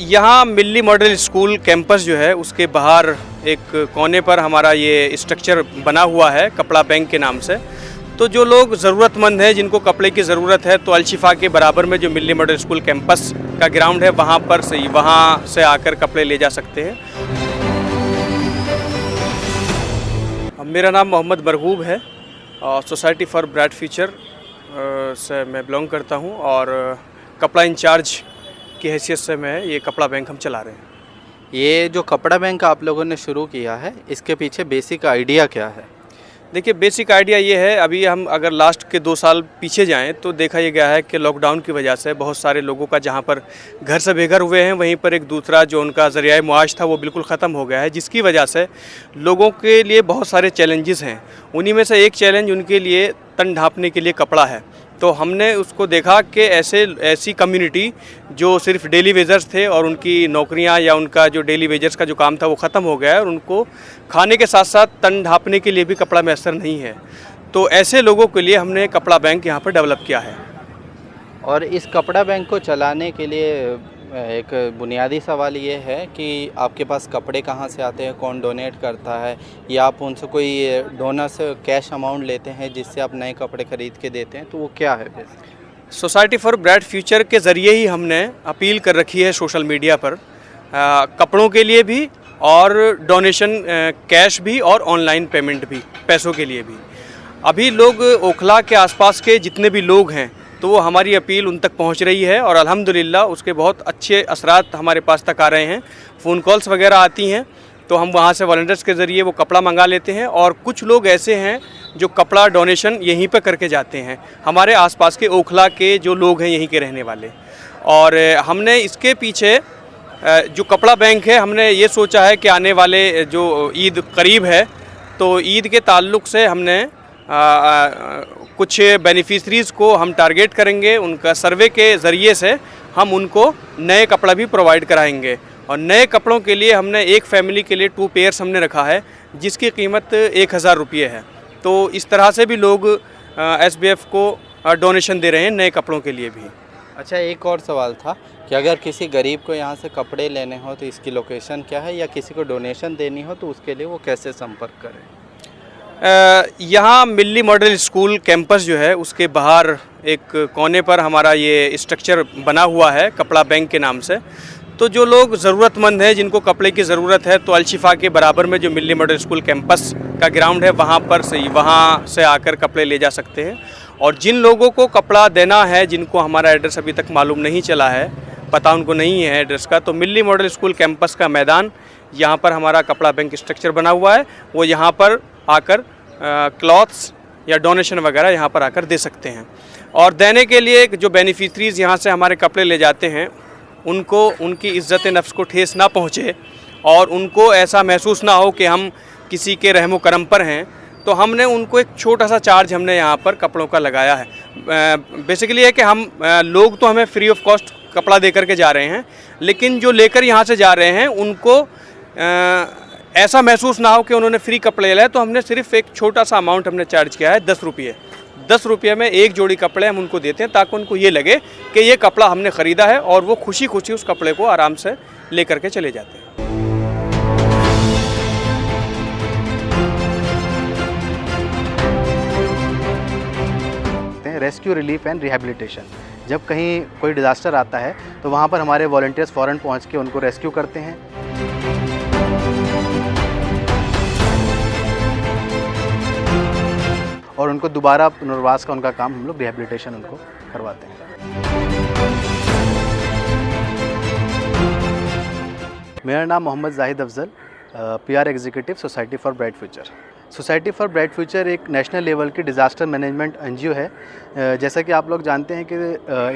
यहाँ मिल्ली model school campus जो है उसके बाहर एक कोने पर हमारा ये स्ट्रक्चर बना हुआ है कपड़ा बैंक के नाम से। तो जो लोग ज़रूरतमंद हैं जिनको कपड़े की ज़रूरत है तो अलशिफा के बराबर में जो मिल्ली मॉडल स्कूल कैंपस का ग्राउंड है वहाँ से आकर कपड़े ले जा सकते हैं। मेरा नाम मोहम्मद मरगूब है और सोसाइटी फॉर ब्राइट फ्यूचर से मैं बिलोंग करता हूँ और कपड़ा इंचार्ज की हैसियत से मैं ये कपड़ा बैंक हम चला रहे हैं। ये जो कपड़ा बैंक आप लोगों ने शुरू किया है इसके पीछे बेसिक आइडिया क्या है? देखिए, बेसिक आइडिया ये है, अभी हम अगर लास्ट के 2 साल पीछे जाएं तो देखा ये गया है कि लॉकडाउन की वजह से बहुत सारे लोगों का जहां पर घर से बेघर हुए हैं वहीं पर एक दूसरा जो उनका ज़रिया मुआश था वो बिल्कुल ख़त्म हो गया है, जिसकी वजह से लोगों के लिए बहुत सारे चैलेंजेस हैं। उन्हीं में से एक चैलेंज उनके लिए तन ढाँपने के लिए कपड़ा है। तो हमने उसको देखा कि ऐसी कम्युनिटी जो सिर्फ डेली वेजर्स थे और उनकी नौकरियां या उनका जो डेली वेजर्स का जो काम था वो ख़त्म हो गया है और उनको खाने के साथ साथ तन ढाँपने के लिए भी कपड़ा मैसर नहीं है। तो ऐसे लोगों के लिए हमने कपड़ा बैंक यहाँ पर डेवलप किया है। और इस कपड़ा बैंक को चलाने के लिए एक बुनियादी सवाल ये है कि आपके पास कपड़े कहाँ से आते हैं, कौन डोनेट करता है, या आप उनसे कोई डोनर से कैश अमाउंट लेते हैं जिससे आप नए कपड़े ख़रीद के देते हैं, तो वो क्या है? सोसाइटी फॉर ब्राइट फ्यूचर के ज़रिए ही हमने अपील कर रखी है सोशल मीडिया पर कपड़ों के लिए भी और डोनेशन कैश भी और ऑनलाइन पेमेंट भी, पैसों के लिए भी। अभी लोग ओखला के आसपास के जितने भी लोग हैं तो वो हमारी अपील उन तक पहुंच रही है और अल्हम्दुलिल्लाह उसके बहुत अच्छे असरात हमारे पास तक आ रहे हैं। फ़ोन कॉल्स वगैरह आती हैं तो हम वहाँ से वॉलंटियर्स के ज़रिए वो कपड़ा मंगा लेते हैं और कुछ लोग ऐसे हैं जो कपड़ा डोनेशन यहीं पर करके जाते हैं, हमारे आसपास के ओखला के जो लोग हैं यहीं के रहने वाले। और हमने इसके पीछे जो कपड़ा बैंक है हमने ये सोचा है कि आने वाले जो ईद करीब है तो ईद के ताल्लुक़ से हमने कुछ बेनिफिशरीज़ को हम टारगेट करेंगे, उनका सर्वे के ज़रिए से हम उनको नए कपड़ा भी प्रोवाइड कराएंगे। और नए कपड़ों के लिए हमने एक फैमिली के लिए 2 पेयर्स हमने रखा है जिसकी कीमत 1000 रुपये है। तो इस तरह से भी लोग SBF को डोनेशन दे रहे हैं नए कपड़ों के लिए भी। अच्छा, एक और सवाल था कि अगर किसी गरीब को यहाँ से कपड़े लेने हो तो इसकी लोकेशन क्या है, या किसी को डोनेशन देनी हो तो उसके लिए वो कैसे संपर्क करें? यहाँ मिल्ली मॉडल स्कूल कैंपस जो है उसके बाहर एक कोने पर हमारा ये स्ट्रक्चर बना हुआ है कपड़ा बैंक के नाम से। तो जो लोग ज़रूरतमंद हैं जिनको कपड़े की ज़रूरत है तो अलशिफा के बराबर में जो मिल्ली मॉडल स्कूल कैंपस का ग्राउंड है वहाँ से आकर कपड़े ले जा सकते हैं। और जिन लोगों को कपड़ा देना है, जिनको हमारा एड्रेस अभी तक मालूम नहीं चला है, पता उनको नहीं है एड्रेस का, तो मिल्ली मॉडल स्कूल कैंपस का मैदान यहाँ पर हमारा कपड़ा बैंक स्ट्रक्चर बना हुआ है, वो यहाँ पर आकर क्लॉथ्स या डोनेशन वगैरह यहाँ पर आकर दे सकते हैं। और देने के लिए जो बेनिफिशरीज़ यहाँ से हमारे कपड़े ले जाते हैं उनको उनकी इज़्ज़त नफ्स को ठेस ना पहुँचे और उनको ऐसा महसूस ना हो कि हम किसी के रहमो करम पर हैं, तो हमने उनको एक छोटा सा चार्ज हमने यहाँ पर कपड़ों का लगाया है। बेसिकली है कि हम लोग तो हमें फ्री ऑफ कॉस्ट कपड़ा दे करके जा रहे हैं, लेकिन जो लेकर यहाँ से जा रहे हैं उनको ऐसा महसूस ना हो कि उन्होंने फ्री कपड़े ले लिया। तो हमने सिर्फ एक छोटा सा अमाउंट हमने चार्ज किया है 10 रुपये। 10 रुपये में एक जोड़ी कपड़े हम उनको देते हैं ताकि उनको ये लगे कि ये कपड़ा हमने ख़रीदा है और वो खुशी खुशी उस कपड़े को आराम से ले करके चले जाते हैं। रेस्क्यू, रिलीफ एंड रिहैबिलिटेशन, जब कहीं कोई डिज़ास्टर आता है तो वहाँ पर हमारे वॉलंटियर्स फ़ौरन पहुँच के उनको रेस्क्यू करते हैं। और उनको दोबारा पुनर्वास का उनका काम हम लोग रिहैबिलिटेशन उनको करवाते हैं। मेरा नाम Mohammad Zahid Afzal, PR executive society for bright future. Society for bright future एक नेशनल लेवल की डिज़ास्टर मैनेजमेंट NGO है। जैसा कि आप लोग जानते हैं कि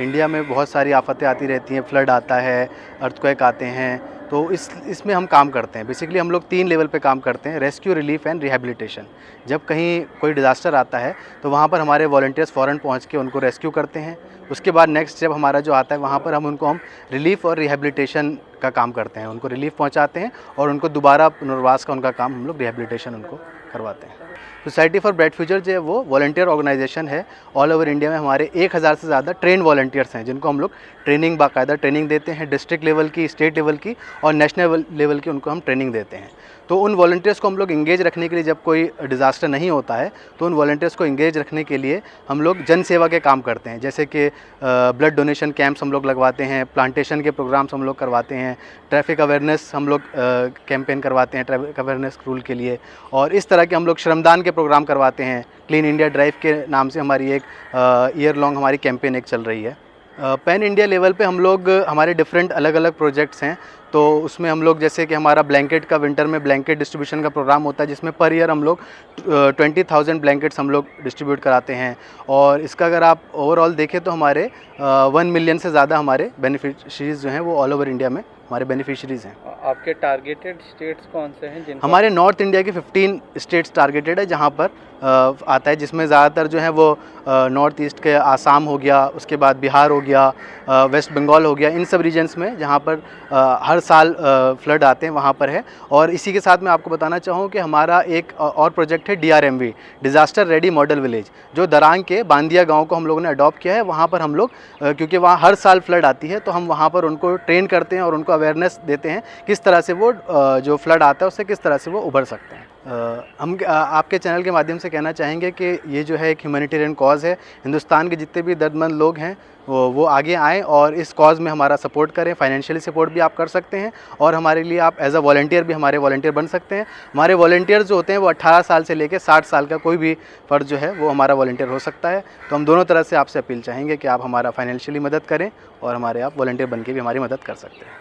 इंडिया में बहुत सारी आफतें आती रहती हैं, फ्लड आता है, अर्थक्वेक आते हैं, तो इसमें हम काम करते हैं। बेसिकली हम लोग 3 लेवल पे काम करते हैं, रेस्क्यू, रिलीफ एंड रिहैबिलिटेशन। जब कहीं कोई डिज़ास्टर आता है तो वहाँ पर हमारे वॉलंटियर्स फ़ौरन पहुँच के उनको रेस्क्यू करते हैं। उसके बाद नेक्स्ट जब हमारा जो आता है वहाँ पर हम रिलीफ और रिहैबिलिटेशन का काम करते हैं, उनको रिलीफ पहुँचाते हैं और उनको दोबारा पुनर्वास का उनका काम हम लोग रिहैबिलिटेशन उनको करवाते हैं। सोसाइटी फॉर ब्राइट फ्यूचर जो है वो वॉलंटियर ऑर्गेनाइजेशन है। ऑल ओवर इंडिया में हमारे 1000 से ज़्यादा ट्रेन वॉलंटियर्स हैं जिनको हम लोग ट्रेनिंग, बाकायदा ट्रेनिंग देते हैं, डिस्ट्रिक्ट लेवल की, स्टेट लेवल की और नेशनल लेवल की उनको हम ट्रेनिंग देते हैं। तो उन वॉलंटियर्स को हम लोग इंगेज रखने के लिए, जब कोई डिज़ास्टर नहीं होता है तो उन वॉलंटियर्स को इंगेज रखने के लिए हम लोग जन सेवा के काम करते हैं, जैसे कि ब्लड डोनेशन कैंप्स हम लोग लगवाते हैं, प्लांटेशन के प्रोग्राम्स हम लोग करवाते हैं, ट्रैफिक अवेयरनेस हम लोग कैंपेन करवाते हैं ट्रैफिक अवेयरनेस रूल के लिए, और इस तरह के हम लोग श्रमदान के प्रोग्राम करवाते हैं। क्लीन इंडिया ड्राइव के नाम से हमारी एक ईयर लॉन्ग हमारी कैंपेन एक चल रही है। पैन इंडिया लेवल पे हम लोग, हमारे डिफरेंट अलग अलग प्रोजेक्ट्स हैं, तो उसमें हम लोग जैसे कि हमारा ब्लैंकेट का, विंटर में ब्लैंकेट डिस्ट्रीब्यूशन का प्रोग्राम होता है जिसमें पर ईयर हम लोग 20,000 ब्लैंकेट्स हम लोग डिस्ट्रीब्यूट कराते हैं। और इसका अगर आप ओवरऑल देखें तो हमारे 1 मिलियन से ज़्यादा हमारे बेनिफिशरीज़ जो हैं वो ऑल ओवर इंडिया में हमारे बेनिफिशरीज़ हैं। आपके टारगेटेड स्टेट्स कौन से हैं जिनको? हमारे नॉर्थ इंडिया के 15 स्टेट्स टारगेटेड है जहाँ पर आता है, जिसमें ज़्यादातर जो है वो नॉर्थ ईस्ट के आसाम हो गया, उसके बाद बिहार हो गया, वेस्ट बंगाल हो गया, इन सब रीजन्स में जहाँ पर हर साल फ्लड आते हैं वहाँ पर है। और इसी के साथ मैं आपको बताना चाहूँ कि हमारा एक और प्रोजेक्ट है DRMV, disaster ready model village, जो दरांग के बांदिया गांव को हम लोगों ने अडॉप्ट किया है। वहाँ पर हम लोग क्योंकि वहाँ हर साल फ्लड आती है तो हम वहाँ पर उनको ट्रेन करते हैं और उनको अवेयरनेस देते हैं किस तरह से वो जो फ्लड आता है उससे किस तरह से वो उभर सकते हैं। हम आपके चैनल के माध्यम से कहना चाहेंगे कि ये जो है एक ह्यूमैनिटेरियन कॉज़ है। हिंदुस्तान के जितने भी दर्दमंद लोग हैं वो आगे आएँ और इस कॉज़ में हमारा सपोर्ट करें। फाइनेंशियली सपोर्ट भी आप कर सकते हैं और हमारे लिए आप एज अ वॉलंटियर भी हमारे वॉलंटियर बन सकते हैं। हमारे वॉलंटियर्स जो होते हैं वो 18 साल से लेकर 60 साल का कोई भी फ़र्द जो है वो हमारा वॉलंटियर हो सकता है। तो हम दोनों तरह से आपसे अपील चाहेंगे कि आप हमारा फाइनेंशियली मदद करें और हमारे आप वॉलंटियर बन के भी हमारी मदद कर सकते हैं।